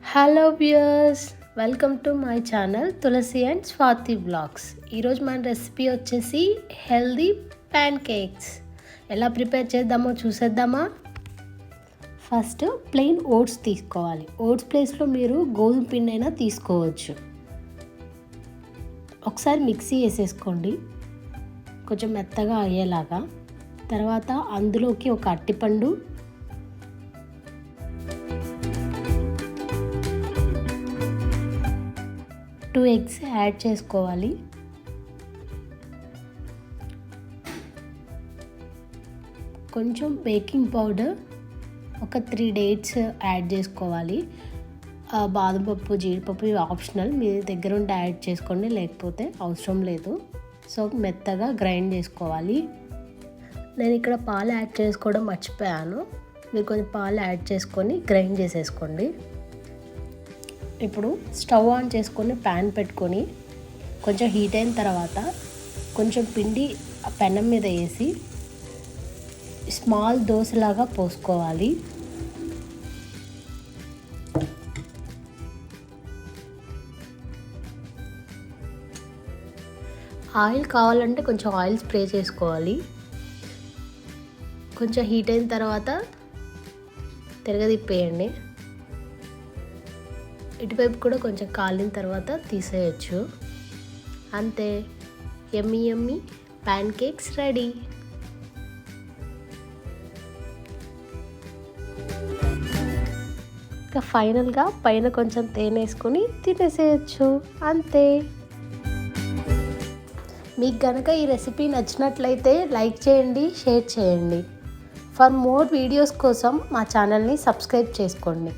Hello viewers, welcome to my channel Tulasi and Swathi vlogs. ఈరోజు మన recipe వచ్చేసి హెల్దీ ప్యాన్ కేక్స్. ఎలా ప్రిపేర్ చేద్దామో చూసేద్దామా? ఫస్ట్ ప్లెయిన్ ఓట్స్ తీసుకోవాలి. ఓట్స్ ప్లేస్లో మీరు గోధుమ పిండి అయినా తీసుకోవచ్చు. ఒకసారి మిక్సీ వేసేసుకోండి కొంచెం మెత్తగా అయ్యేలాగా. తర్వాత అందులోకి ఒక అరటిపండు, 2 eggs యాడ్ చేసుకోవాలి. కొంచెం బేకింగ్ పౌడర్, ఒక 3 dates యాడ్ చేసుకోవాలి. బాదం పప్పు, జీడిపప్పు ఇవి ఆప్షనల్, మీ దగ్గర ఉంటే యాడ్ చేసుకోండి, లేకపోతే అవసరం లేదు. సో మెత్తగా గ్రైండ్ చేసుకోవాలి. నేను ఇక్కడ పాలు యాడ్ చేసుకోవడం మర్చిపోయాను. మీరు కొంచెం పాలు యాడ్ చేసుకొని గ్రైండ్ చేసేసుకోండి. ఇప్పుడు స్టవ్ ఆన్ చేసుకొని ప్యాన్ పెట్టుకొని కొంచెం హీట్ అయిన తర్వాత కొంచెం పిండి పెనం మీద వేసి స్మాల్ దోశలాగా పోసుకోవాలి. ఆయిల్ కావాలంటే కొంచెం ఆయిల్ స్ప్రే చేసుకోవాలి. కొంచెం హీట్ అయిన తర్వాత తిరగదిప్పేయండి. ఇటువైపు కూడా కొంచెం కాలిన తర్వాత తీసేయచ్చు. అంతే, యమ్మీ యమ్మీ ప్యాన్ కేక్స్ రెడీ. ఇంకా ఫైనల్గా పైన కొంచెం తేనె వేసుకొని తినేసేయచ్చు. అంతే. మీకు కనుక ఈ రెసిపీ నచ్చినట్లయితే లైక్ చేయండి, షేర్ చేయండి. ఫర్ మోర్ వీడియోస్ కోసం మా ఛానల్ని సబ్స్క్రైబ్ చేసుకోండి.